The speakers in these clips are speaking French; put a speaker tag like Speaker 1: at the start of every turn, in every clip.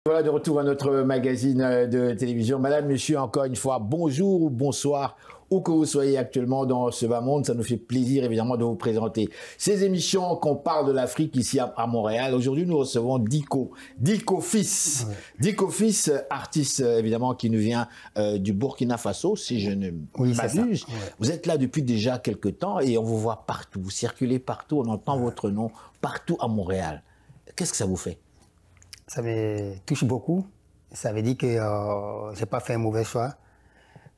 Speaker 1: Voilà, de retour à notre magazine de télévision. Madame, monsieur, encore une fois, bonjour ou bonsoir, où que vous soyez actuellement dans ce bas monde. Ça nous fait plaisir, évidemment, de vous présenter ces émissions qu'on parle de l'Afrique ici à Montréal. Aujourd'hui, nous recevons Diko Fils. Ouais. Diko Fils, artiste, évidemment, qui nous vient du Burkina Faso, si je ne m'abuse. Ouais. Vous êtes là depuis déjà quelques temps et on vous voit partout. Vous circulez partout, on entend votre nom partout à Montréal. Qu'est-ce que ça vous fait?
Speaker 2: Ça me touche beaucoup. Ça veut dire que je n'ai pas fait un mauvais choix.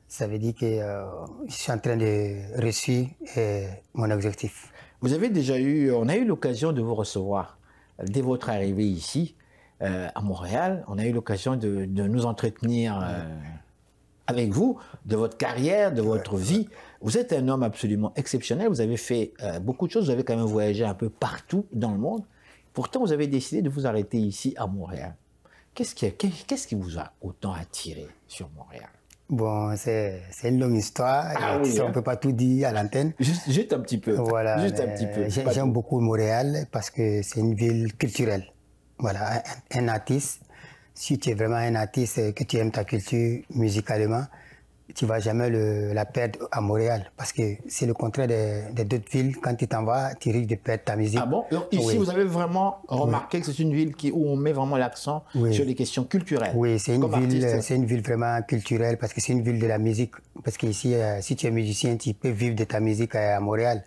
Speaker 2: Ça veut dire que je suis en train de réussir mon objectif.
Speaker 1: Vous avez déjà on a eu l'occasion de vous recevoir dès votre arrivée ici à Montréal. On a eu l'occasion de nous entretenir avec vous, de votre carrière, de votre vie. Vous êtes un homme absolument exceptionnel. Vous avez fait beaucoup de choses. Vous avez quand même voyagé un peu partout dans le monde. Pourtant, vous avez décidé de vous arrêter ici à Montréal. Qu'est-ce qui vous a autant attiré sur Montréal?
Speaker 2: Bon, c'est une longue histoire. On ne peut pas tout dire à l'antenne.
Speaker 1: Juste un petit peu.
Speaker 2: Voilà,
Speaker 1: juste un petit peu.
Speaker 2: J'aime beaucoup Montréal parce que c'est une ville culturelle. Voilà, un artiste, si tu es vraiment un artiste, que tu aimes ta culture musicalement, tu ne vas jamais la perdre à Montréal parce que c'est le contraire des d'autres villes. Quand tu t'en vas, tu risques de perdre ta musique.
Speaker 1: Ah bon? Donc ici, vous avez vraiment remarqué que c'est une ville où on met vraiment l'accent sur les questions culturelles.
Speaker 2: Oui, c'est une ville vraiment culturelle parce que c'est une ville de la musique. Parce qu'ici, si tu es musicien, tu peux vivre de ta musique à Montréal.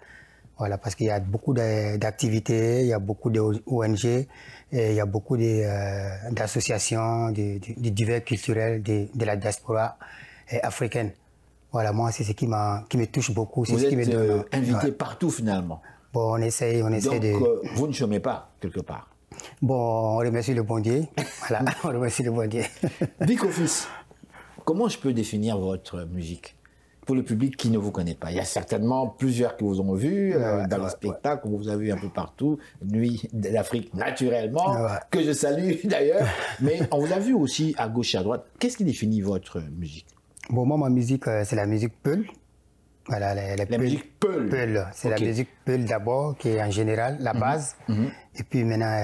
Speaker 2: Voilà, parce qu'il y a beaucoup d'activités, il y a beaucoup d'ONG, il y a beaucoup d'associations, de divers culturels de la diaspora africaine. Voilà, moi, c'est ce qui me touche beaucoup.
Speaker 1: Vous êtes invité partout, finalement.
Speaker 2: Bon, on essaie
Speaker 1: Donc, vous ne chômez pas, quelque part.
Speaker 2: Bon, on remercie le bon Dieu. Voilà, on remercie le bon Dieu.
Speaker 1: Diko Fils, comment je peux définir votre musique pour le public qui ne vous connaît pas? Il y a certainement plusieurs qui vous ont vu dans les spectacles, vous avez vu un peu partout, Nuit d'Afrique naturellement, que je salue d'ailleurs, mais on vous a vu aussi à gauche et à droite. Qu'est-ce qui définit votre musique?
Speaker 2: Bon, moi, ma musique, c'est la musique Peul. Voilà,
Speaker 1: la musique Peul.
Speaker 2: Peul, c'est la musique Peul d'abord, qui est en général la base, et puis maintenant,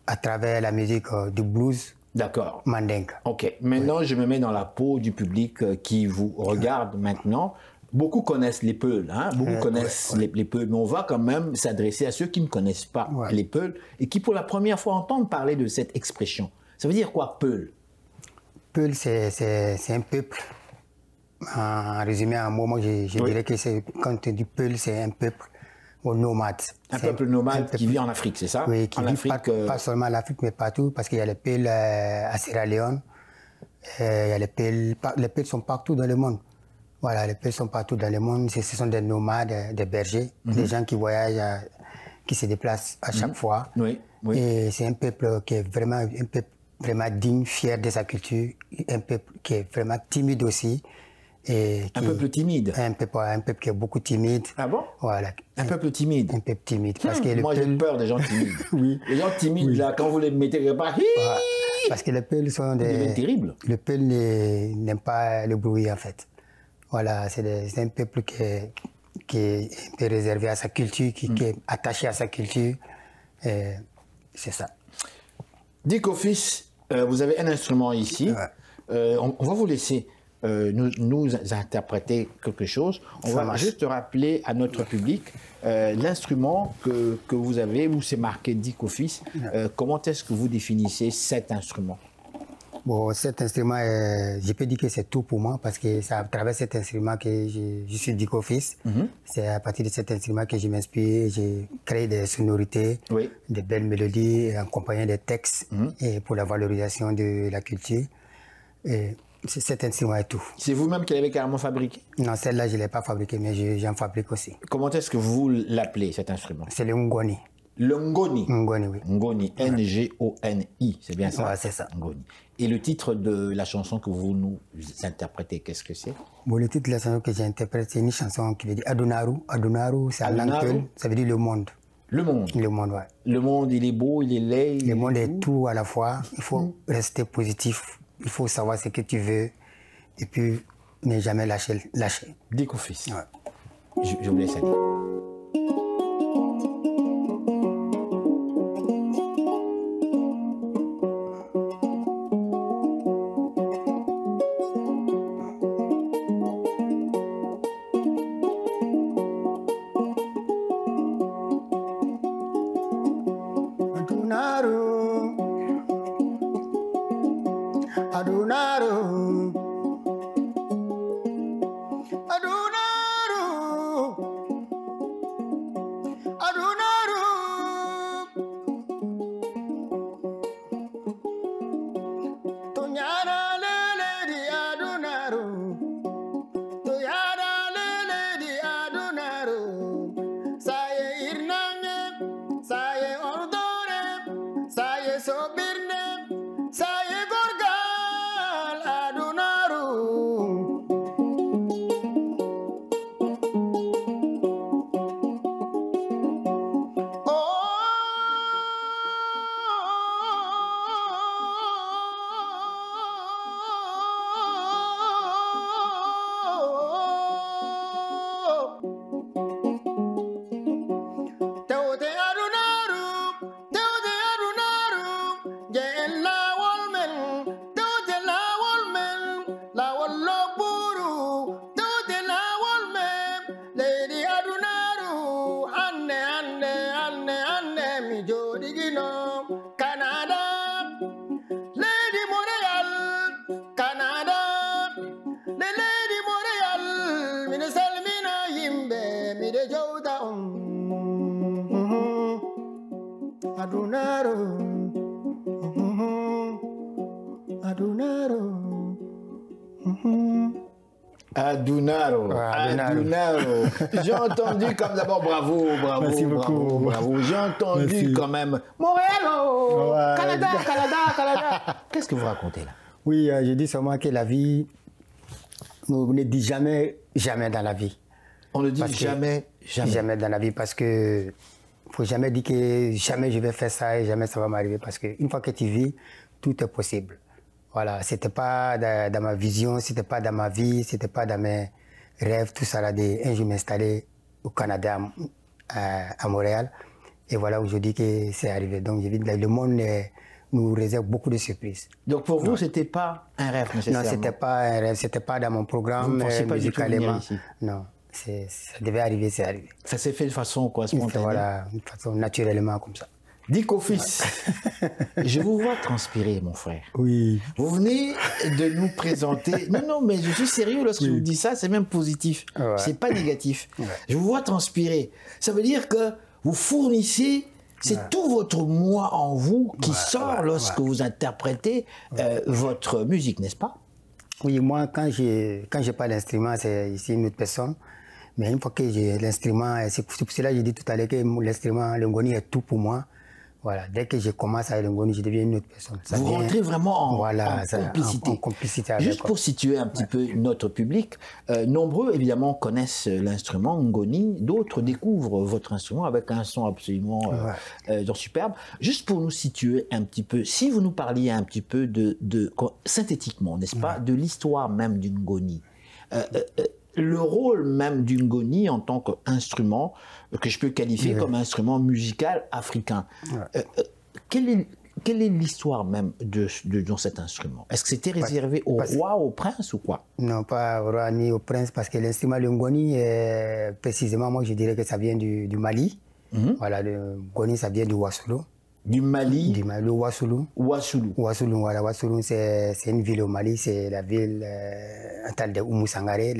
Speaker 2: à travers la musique du blues,
Speaker 1: d'accord,
Speaker 2: mandingue.
Speaker 1: Ok, maintenant je me mets dans la peau du public qui vous regarde maintenant. Beaucoup connaissent les Peuls, hein? Beaucoup connaissent les Peuls, mais on va quand même s'adresser à ceux qui ne connaissent pas les Peuls et qui pour la première fois entendent parler de cette expression. Ça veut dire quoi, Peul?
Speaker 2: Peul, c'est un peuple. En résumé, en mot, moi je dirais que quand tu dis Peul, c'est un peuple nomade.
Speaker 1: Un peuple nomade qui vit en Afrique, c'est ça?
Speaker 2: Oui, qui vit pas seulement en Afrique, mais partout, parce qu'il y a les Peuls à Sierra Leone, il y a les Peuls sont partout dans le monde. Voilà, les Peuls sont partout dans le monde. Ce sont des nomades, des bergers, des gens qui voyagent, qui se déplacent à chaque fois.
Speaker 1: Oui.
Speaker 2: Et c'est un peuple qui est vraiment vraiment digne, fier de sa culture, un peuple qui est vraiment timide aussi.
Speaker 1: Un peuple timide?
Speaker 2: Un peuple qui est beaucoup timide.
Speaker 1: Ah bon?
Speaker 2: Voilà.
Speaker 1: Un peuple timide?
Speaker 2: Un peuple timide. Parce que
Speaker 1: moi, j'ai peur des gens timides.
Speaker 2: Oui.
Speaker 1: Les gens timides, là, quand vous les mettez quelque part,
Speaker 2: parce que les Peuls sont des...
Speaker 1: terribles.
Speaker 2: Le Peul n'aime pas le bruit, en fait. Voilà, c'est un peuple qui est un peu réservé à sa culture, qui est attaché à sa culture. C'est ça.
Speaker 1: Diko Fils, vous avez un instrument ici. On va vous laisser nous interpréter quelque chose. On va juste rappeler à notre public l'instrument que vous avez, où c'est marqué Diko Fils. Comment est-ce que vous définissez cet instrument?
Speaker 2: Bon, cet instrument, je peux dire que c'est tout pour moi parce que c'est à travers cet instrument que je suis Diko Fils. C'est à partir de cet instrument que je m'inspire, j'ai créé des sonorités, des belles mélodies, accompagné des textes et pour la valorisation de la culture. Et cet instrument est tout.
Speaker 1: C'est vous-même qui l'avez carrément fabriqué?
Speaker 2: Non, celle-là, je ne l'ai pas fabriquée, mais j'en fabrique aussi.
Speaker 1: Comment est-ce que vous l'appelez, cet instrument?
Speaker 2: C'est le Ngoni.
Speaker 1: Le Ngoni?
Speaker 2: Ngoni, oui.
Speaker 1: Ngoni, N-G-O-N-I, c'est bien ça?
Speaker 2: Ouais, c'est ça.
Speaker 1: Ngoni. Et le titre de la chanson que vous nous interprétez, qu'est-ce que c'est?
Speaker 2: Bon, le titre de la chanson que j'interprète, c'est une chanson qui veut dire Adonaru. Adonaru, c'est en langue Peul, ça veut dire le monde.
Speaker 1: Le monde?
Speaker 2: Le monde, ouais.
Speaker 1: Le monde, il est beau, il est laid?
Speaker 2: Le monde est tout à la fois. Il faut rester positif. Il faut savoir ce que tu veux. Et puis, ne jamais lâcher.
Speaker 1: Diko Fils. Je vous laisse aller.
Speaker 2: Adunaro, Adunaro, Adunaro. Tunyara lele di Adunaro, Tunyara lele di Adunaro. Saye irnange, saye ordore, saye sobirne, saye gorgal Adunaro. Teude Arunaru, Teude Arunaru, Yen la Wolmen, Teude la Wolmen, la Walloburu, Teude la Wolmen, Lady Arunaru, Anne, Anne, Anne, Anne, mi Jodigino, Canada, Lady Montreal, Canada, the Lady Montreal, Minisalmina Yimbe, mi de Joda. Adunaro, Adunaro,
Speaker 1: Adunaro, Adunaro. J'ai entendu comme d'abord bravo, bravo,
Speaker 2: Merci
Speaker 1: bravo,
Speaker 2: beaucoup.
Speaker 1: bravo. J'ai entendu
Speaker 2: Merci.
Speaker 1: quand même Montréal, oh,
Speaker 2: Ouais.
Speaker 1: Canada, Canada, Canada. Qu'est-ce que vous racontez là?
Speaker 2: Oui, je dis seulement que la vie, on ne dit jamais, jamais dans la vie.
Speaker 1: On ne dit
Speaker 2: Parce que-
Speaker 1: jamais, jamais.
Speaker 2: Jamais dans la vie parce que faut jamais dire que jamais je vais faire ça et jamais ça va m'arriver parce qu'une fois que tu vis, tout est possible. Voilà, c'était pas dans ma vision, c'était pas dans ma vie, c'était pas dans mes rêves, tout ça là. Un jour m'installer au Canada, à Montréal. Et voilà aujourd'hui que c'est arrivé. Donc je dis, le monde nous réserve beaucoup de surprises.
Speaker 1: Donc pour vous, c'était pas un rêve
Speaker 2: Non,
Speaker 1: nécessairement.
Speaker 2: c'était pas un rêve, c'était pas dans mon
Speaker 1: Vous
Speaker 2: programme
Speaker 1: ne pensiez pas du tout venir
Speaker 2: musicalement.
Speaker 1: ici?
Speaker 2: Non, ça devait arriver, c'est arrivé.
Speaker 1: Ça s'est fait de façon quoi, spontanée.
Speaker 2: Voilà, de façon naturellement comme ça.
Speaker 1: Dick Office, je vous vois transpirer, mon frère.
Speaker 2: Oui.
Speaker 1: Vous venez de nous présenter. Non, non, mais je suis sérieux lorsque je vous dis ça, c'est même positif.
Speaker 2: Ouais.
Speaker 1: C'est pas négatif. Je vous vois transpirer. Ça veut dire que vous fournissez, c'est tout votre moi en vous qui sort lorsque vous interprétez votre musique, n'est-ce pas?
Speaker 2: Oui, moi, quand j'ai pas l'instrument, c'est ici une autre personne. Mais une fois que j'ai l'instrument, c'est pour cela que j'ai dit tout à l'heure que l'instrument, le ngoni est tout pour moi. Voilà, dès que je commence avec le ngoni, je deviens une autre personne. Ça
Speaker 1: Vous
Speaker 2: vient-
Speaker 1: rentrez vraiment en,
Speaker 2: voilà,
Speaker 1: en
Speaker 2: ça-
Speaker 1: complicité.
Speaker 2: en complicité avec,
Speaker 1: Juste
Speaker 2: quoi.
Speaker 1: pour situer un petit peu notre public, nombreux évidemment connaissent l'instrument ngoni, d'autres découvrent votre instrument avec un son absolument genre superbe. Juste pour nous situer un petit peu, si vous nous parliez un petit peu synthétiquement, n'est-ce pas, de l'histoire même du ngoni, le rôle même du ngoni en tant qu'instrument, que je peux qualifier comme instrument musical africain. Quelle est l'histoire même dans cet instrument? Est-ce que c'était réservé au roi, au prince ou quoi?
Speaker 2: Non, pas au roi ni au prince, parce que l'instrument, le ngoni, précisément, moi, je dirais que ça vient du Mali. Voilà, le ngoni, ça vient du Wassoulou.
Speaker 1: Du Mali,
Speaker 2: Le Wassoulou.
Speaker 1: Wassoulou.
Speaker 2: Wassoulou, voilà, Wassoulou, c'est une ville au Mali, c'est la ville natale de Oumou Sangaré.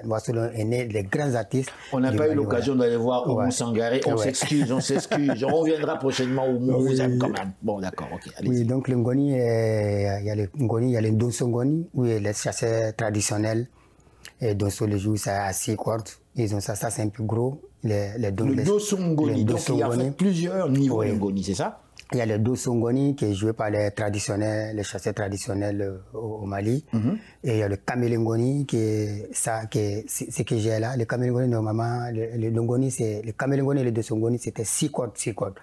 Speaker 2: Wassoulou est né des grands artistes.
Speaker 1: On n'a
Speaker 2: du
Speaker 1: pas eu
Speaker 2: Mali,
Speaker 1: l'occasion d'aller voir Oumou
Speaker 2: Ouais.
Speaker 1: Sangaré, on
Speaker 2: Ouais.
Speaker 1: s'excuse, on s'excuse. On reviendra prochainement au Oumou, vous aime quand même. Bon, d'accord, ok, allez-y.
Speaker 2: Oui, donc le ngoni, il y a le ngoni, il y a le dosso ngoni, où il y a les chasseurs traditionnels. Et dosso, le joue, ça à 6 cordes. Ils ont ça c'est un peu gros.
Speaker 1: Le dosso ngoni, donc il y a en fait plusieurs niveaux de ngoni, c'est ça?
Speaker 2: Il y a le dosso ngoni qui est joué par les traditionnels, les chasseurs traditionnels au Mali. Et il y a le kamélingoni qui est ça, ce que j'ai là. Le kamélingoni, normalement, le ngoni, le kamélingoni et le dosso ngoni, c'était 6 cordes, 6 cordes.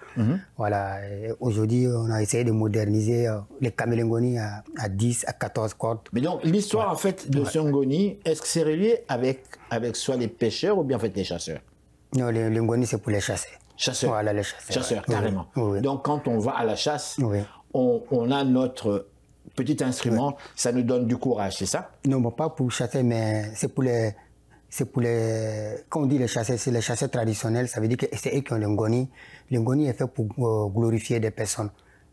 Speaker 2: Voilà. Aujourd'hui, on a essayé de moderniser le kamélingoni à 10, à 14 cordes.
Speaker 1: Mais donc, l'histoire, en fait, de ce ngoni, est-ce que c'est relié avec soit les pêcheurs ou bien, en fait, les chasseurs?
Speaker 2: Non, le ngoni, c'est pour les chasseurs.
Speaker 1: Chasseurs.
Speaker 2: Voilà, les chasseurs.
Speaker 1: Chasseurs,
Speaker 2: Ouais.
Speaker 1: carrément.
Speaker 2: Oui.
Speaker 1: Donc, quand on va à la chasse,
Speaker 2: Oui.
Speaker 1: on a notre petit instrument, ça nous donne du courage, c'est ça?
Speaker 2: Non, bon, pas pour chasser, mais c'est pour les... Quand on dit les chasseurs, c'est les chasseurs traditionnels, ça veut dire que c'est eux qui ont le ngoni. Le ngoni est fait pour glorifier des personnes.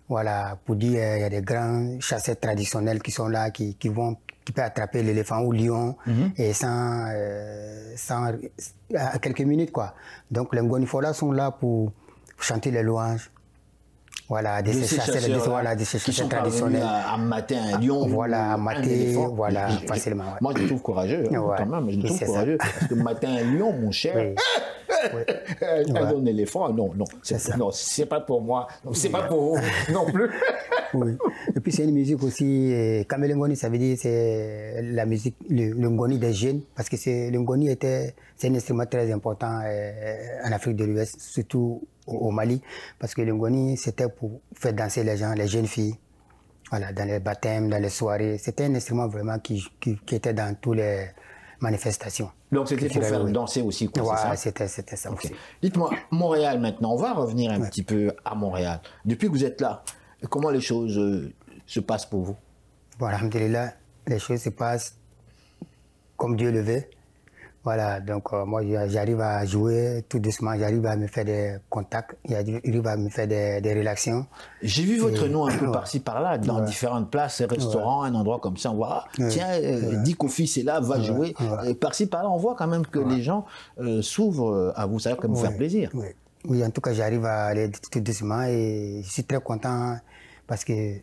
Speaker 2: Voilà, pour dire il y a des grands chasseurs traditionnels qui sont là, qui peuvent attraper l'éléphant ou le lion et à quelques minutes quoi. Donc les Ngonifola sont là pour chanter les louanges. Voilà, de ces chasseurs traditionnels.
Speaker 1: À mater un lion.
Speaker 2: Voilà, à mater, voilà, facilement. Ouais.
Speaker 1: Moi, je le trouve courageux, quand même. Je le trouve courageux. Parce que mater un lion, mon cher. Un éléphant, non, c'est pas pour moi. C'est pas pour vous non plus.
Speaker 2: Oui. Et puis c'est une musique aussi. Kamele Ngoni, ça veut dire c'est la musique, le Ngoni des jeunes, parce que le Ngoni c'est un instrument très important en Afrique de l'Ouest, surtout au Mali, parce que le Ngoni c'était pour faire danser les gens, les jeunes filles, voilà, dans les baptêmes, dans les soirées. C'était un instrument vraiment qui était dans toutes les manifestations.
Speaker 1: Donc c'était pour faire danser aussi, quoi,
Speaker 2: ouais,
Speaker 1: c'est ça?
Speaker 2: C'était ça aussi.
Speaker 1: Dites-moi, Montréal maintenant, on va revenir un petit peu à Montréal. Depuis que vous êtes là, comment les choses se passent pour vous?
Speaker 2: Bon, alhamdulillah, les choses se passent comme Dieu le veut. Voilà, donc moi j'arrive à jouer tout doucement, j'arrive à me faire des contacts, j'arrive à me faire des relations.
Speaker 1: J'ai vu votre nom un peu par-ci par-là, dans différentes places, restaurants, un endroit comme ça, on voit, tiens, Dick Office est là, va jouer. Par-ci par-là, on voit quand même que les gens s'ouvrent à vous, ça va quand même faire plaisir.
Speaker 2: Oui, en tout cas j'arrive à aller tout doucement et je suis très content parce que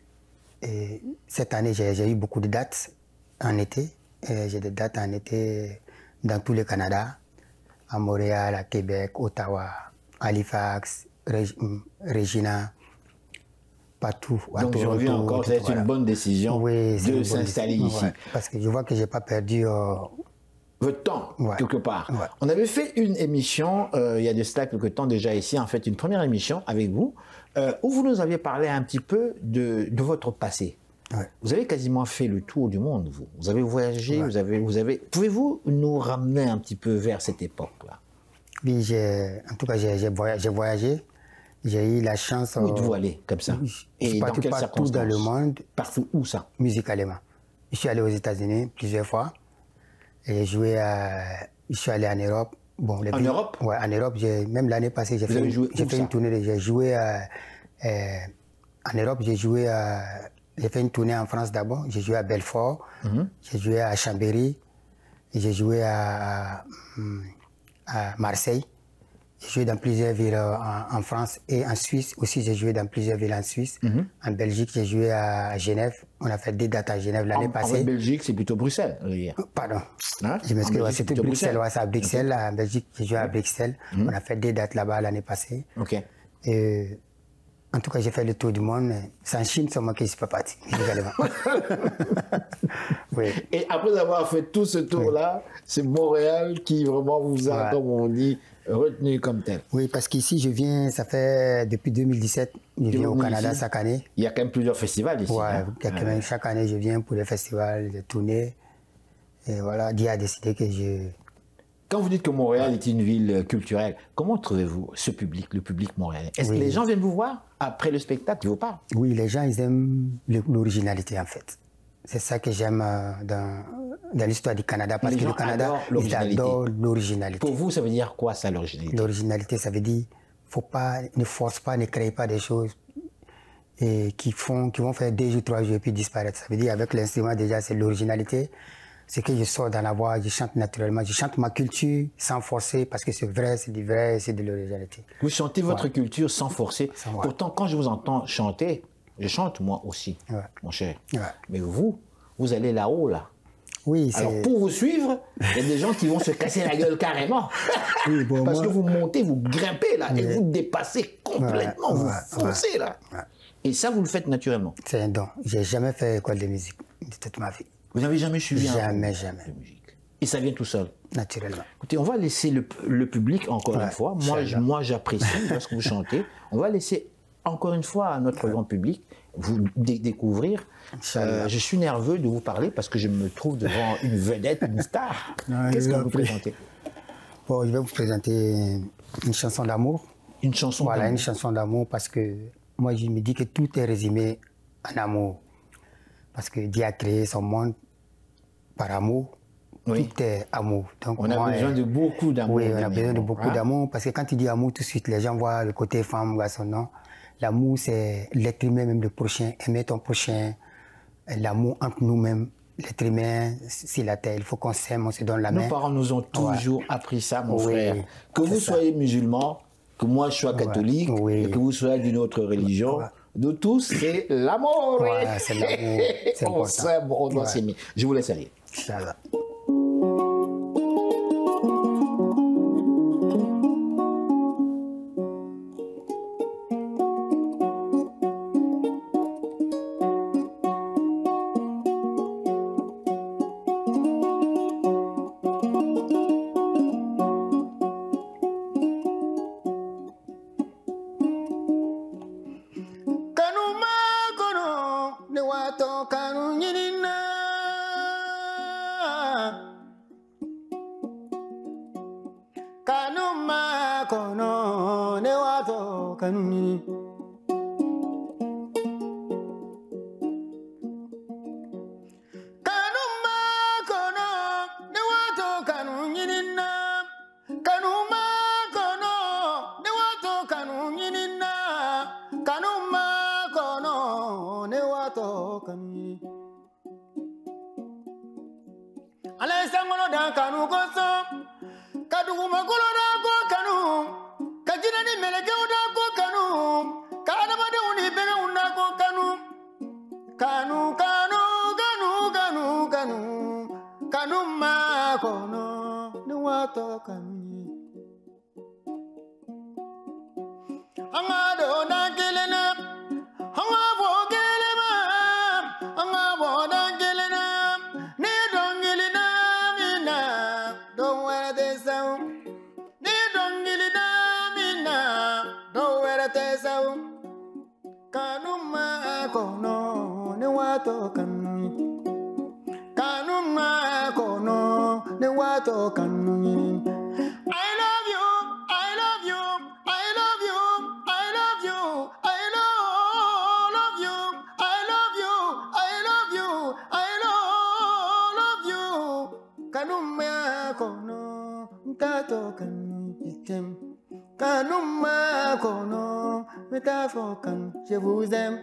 Speaker 2: cette année j'ai eu beaucoup de dates en été, j'ai des dates en été dans tout le Canada, à Montréal, à Québec, Ottawa, Halifax, Regina, partout.
Speaker 1: Donc je reviens encore, c'est une bonne décision de s'installer ici.
Speaker 2: Ouais, parce que je vois que je n'ai pas perdu
Speaker 1: votre temps, quelque part. Ouais. On avait fait une émission, il y a de cela quelque temps déjà ici, en fait, une première émission avec vous, où vous nous aviez parlé un petit peu de votre passé. Ouais. Vous avez quasiment fait le tour du monde, vous. Vous avez voyagé, vous avez... Pouvez-vous nous ramener un petit peu vers cette époque-là?
Speaker 2: Oui, en tout cas, j'ai voyagé. J'ai eu la chance...
Speaker 1: Où êtes-vous allé, comme ça?
Speaker 2: Et dans quelles circonstances? Partout dans le monde.
Speaker 1: Partout, où ça?
Speaker 2: Musicalement. Je suis allé aux États-Unis plusieurs fois. Et je suis allé en Europe. Bon,
Speaker 1: en Europe?
Speaker 2: Ouais, en Europe. Même l'année passée, j'ai fait une tournée. J'ai joué en Europe, j'ai fait une tournée en France d'abord. J'ai joué à Belfort, j'ai joué à Chambéry, j'ai joué à Marseille. J'ai joué dans plusieurs villes en France et en Suisse aussi. J'ai joué dans plusieurs villes en Suisse. En Belgique, j'ai joué à Genève. On a fait 2 dates à Genève l'année passée.
Speaker 1: En Belgique, c'est plutôt Bruxelles.
Speaker 2: Pardon. Hein? Je m'excuse. C'est plutôt Bruxelles. Ouais, c'est à Bruxelles. En Belgique, j'ai joué à Bruxelles. On a fait 2 dates là-bas l'année passée.
Speaker 1: Ok.
Speaker 2: Et, en tout cas, j'ai fait le tour du monde. C'est en Chine seulement que je ne suis pas parti.
Speaker 1: Oui. Et après avoir fait tout ce tour-là, c'est Montréal qui vraiment vous a, comme on dit, retenu comme tel.
Speaker 2: Oui, parce qu'ici, je viens, ça fait depuis 2017, je viens au Canada chaque année.
Speaker 1: Il y a quand même plusieurs festivals ici.
Speaker 2: Oui, chaque année, je viens pour les festivals, les tournées. Et voilà, Dieu a décidé que je...
Speaker 1: Quand vous dites que Montréal est une ville culturelle, comment trouvez-vous ce public, le public montréalais? Est-ce que les gens viennent vous voir après le spectacle, ils vous parlent?
Speaker 2: Oui, les gens, ils aiment l'originalité, en fait. C'est ça que j'aime dans l'histoire du Canada, parce que le Canada, ils adorent l'originalité.
Speaker 1: Pour vous, ça veut dire quoi, ça, l'originalité?
Speaker 2: L'originalité, ça veut dire, ne force pas, ne crée pas des choses et qui vont faire 2 jours, 3 jours et puis disparaître. Ça veut dire, avec l'instrument, déjà, c'est l'originalité. C'est que je sors dans la voix, je chante naturellement, je chante ma culture sans forcer, parce que c'est vrai, c'est du vrai, c'est de l'originalité.
Speaker 1: Vous chantez votre culture sans forcer. Pourtant, quand je vous entends chanter, je chante moi aussi, mon cher. Mais vous allez là-haut, là.
Speaker 2: Oui,
Speaker 1: alors, pour vous suivre, il y a des gens qui vont se casser la gueule carrément.
Speaker 2: Oui, bon,
Speaker 1: parce que vous montez, vous grimpez, là, et vous dépassez complètement, vous foncez, là. Et ça, vous le faites naturellement.
Speaker 2: C'est un don. Je n'ai jamais fait école de musique de toute ma vie.
Speaker 1: Vous n'avez jamais suivi
Speaker 2: jamais.
Speaker 1: De musique. Et ça vient tout seul?
Speaker 2: Naturellement.
Speaker 1: Écoutez, on va laisser le public, encore une fois. Moi, j'apprécie lorsque vous chantez. On va laisser, encore une fois, à notre grand public, vous découvrir. Je suis nerveux de vous parler parce que je me trouve devant une vedette, une star. Qu'est-ce que vous présentez?
Speaker 2: Bon, je vais vous présenter une chanson d'amour.
Speaker 1: Une chanson d'amour?
Speaker 2: Voilà, une chanson d'amour parce que moi, je me dis que tout est résumé en amour. Parce que Dieu a créé son monde par amour. Oui. Tout est amour. Donc,
Speaker 1: on a besoin de beaucoup d'amour.
Speaker 2: Oui, on a besoin de beaucoup d'amour. Parce que quand tu dis amour, tout de suite, les gens voient le côté femme, garçon, non. L'amour, c'est l'être humain, même le prochain. Aimer ton prochain. L'amour entre nous-mêmes. L'être humain, c'est la terre. Il faut qu'on s'aime, on se donne la main.
Speaker 1: Nos parents nous ont toujours appris ça, mon
Speaker 2: Oui,
Speaker 1: frère. Que vous soyez musulman, que moi je sois catholique, et que vous soyez d'une autre religion, de tous, c'est l'amour.
Speaker 2: Ouais, c'est l'amour. C'est
Speaker 1: On s'aime, on doit s'aimer. Je vous laisse aller.
Speaker 2: Inch'Allah.
Speaker 3: Je vous aime.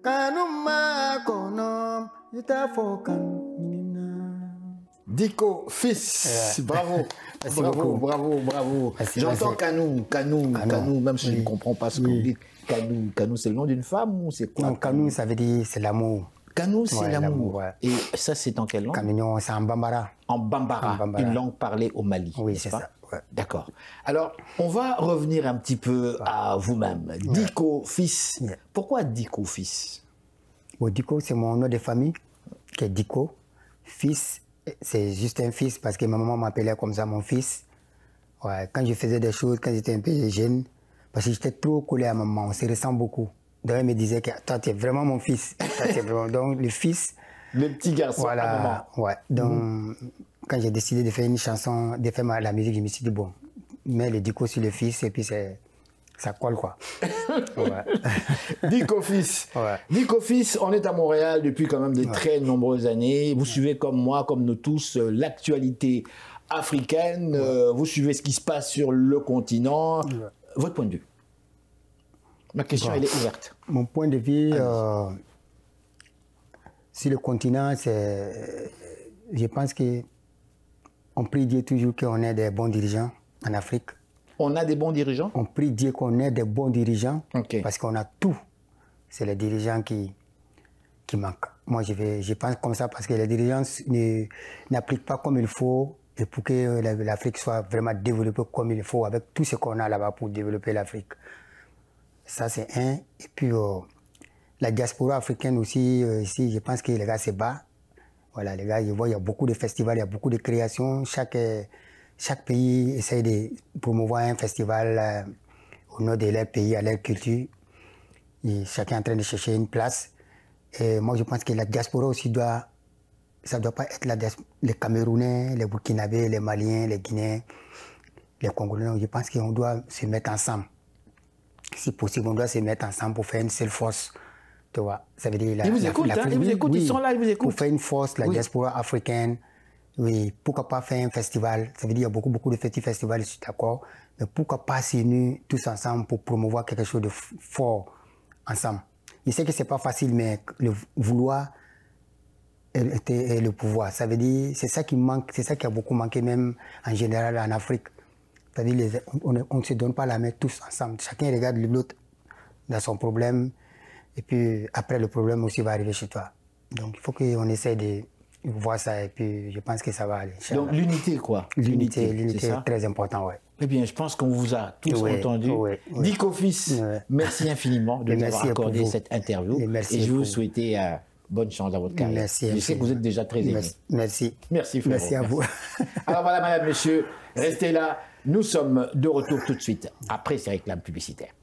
Speaker 3: Kanuma kono,
Speaker 1: Diko, fils, bravo, bravo. J'entends Kanou, même si je ne comprends pas ce que vous dites. Kanou, c'est le nom d'une femme ou c'est quoi?
Speaker 2: Non, Kanou, ça veut dire c'est l'amour.
Speaker 1: Kanou, c'est l'amour. Et ça, c'est en quelle langue?
Speaker 2: Kamignon, c'est en Bambara.
Speaker 1: En Bambara, une langue parlée au Mali.
Speaker 2: Oui, c'est ça.
Speaker 1: Ouais. D'accord. Alors, on va revenir un petit peu à vous-même. Diko, fils. Pourquoi Diko, fils?
Speaker 2: Bon, Diko, c'est mon nom de famille, qui est Diko. Fils, c'est juste un fils parce que ma maman m'appelait comme ça, mon fils. Ouais, quand je faisais des choses, quand j'étais un peu jeune, parce que j'étais trop collé à maman, on se ressent beaucoup. Donc, elle me disait que toi, tu es vraiment mon fils. Donc, le fils.
Speaker 1: Le petit garçon,
Speaker 2: voilà,
Speaker 1: à maman.
Speaker 2: Ouais. Donc, quand j'ai décidé de faire une chanson, de faire la musique, je me suis dit, bon, mets le Diko sur le fils et puis ça colle, quoi.
Speaker 1: Diko fils. Diko fils, on est à Montréal depuis quand même de très nombreuses années. Vous suivez comme moi, comme nous tous, l'actualité africaine. Vous suivez ce qui se passe sur le continent. Votre point de vue? Ma question, elle est ouverte.
Speaker 2: Mon point de vue, sur le continent, c'est... Je pense qu'on prie Dieu toujours qu'on ait des bons dirigeants en Afrique.
Speaker 1: On a des bons dirigeants?
Speaker 2: On prie Dieu qu'on ait des bons dirigeants parce qu'on a tout. C'est les dirigeants qui manquent. Moi, je pense comme ça parce que les dirigeants n'appliquent pas comme il faut et pour que l'Afrique soit vraiment développée comme il faut avec tout ce qu'on a là-bas pour développer l'Afrique. Ça, c'est un. Et puis, la diaspora africaine aussi, ici, je pense que les gars se battent. Voilà, les gars, je vois, il y a beaucoup de festivals, il y a beaucoup de créations. Chaque pays essaie de promouvoir un festival au nom de leur pays, à leur culture. Et chacun est en train de chercher une place. Et moi, je pense que la diaspora aussi ça ne doit pas être les Camerounais, les Burkinabés, les Maliens, les Guinéens, les Congolais. Je pense qu'on doit se mettre ensemble. Si possible, on doit se mettre ensemble pour faire une seule force. Tu vois, ça veut dire
Speaker 1: ils vous écoutent, ils sont là, ils vous écoutent.
Speaker 2: Pour faire une force, la diaspora africaine, oui, pourquoi pas faire un festival? Ça veut dire qu'il y a beaucoup de petits festivals, je suis d'accord, mais pourquoi pas s'unir tous ensemble pour promouvoir quelque chose de fort ensemble. Je sais que ce n'est pas facile, mais le vouloir et le pouvoir, ça veut dire, c'est ça qui manque, c'est ça qui a beaucoup manqué même en général en Afrique. C'est-à-dire, on ne se donne pas la main tous ensemble. Chacun regarde l'autre dans son problème, et puis après le problème aussi va arriver chez toi. Donc il faut qu'on essaie de voir ça, et puis je pense que ça va aller.
Speaker 1: Donc l'unité, quoi.
Speaker 2: L'unité est très important, ouais.
Speaker 1: Eh bien, je pense qu'on vous a tous entendu. Dicko Fils, merci infiniment de nous avoir accordé cette interview. Et je vous souhaite bonne chance dans votre carrière.
Speaker 2: Merci.
Speaker 1: Je sais que vous êtes déjà très aimé.
Speaker 2: Merci.
Speaker 1: Merci, frérot.
Speaker 2: Merci à vous.
Speaker 1: Alors voilà, madame, monsieur, restez là. Nous sommes de retour tout de suite après ces réclames publicitaires.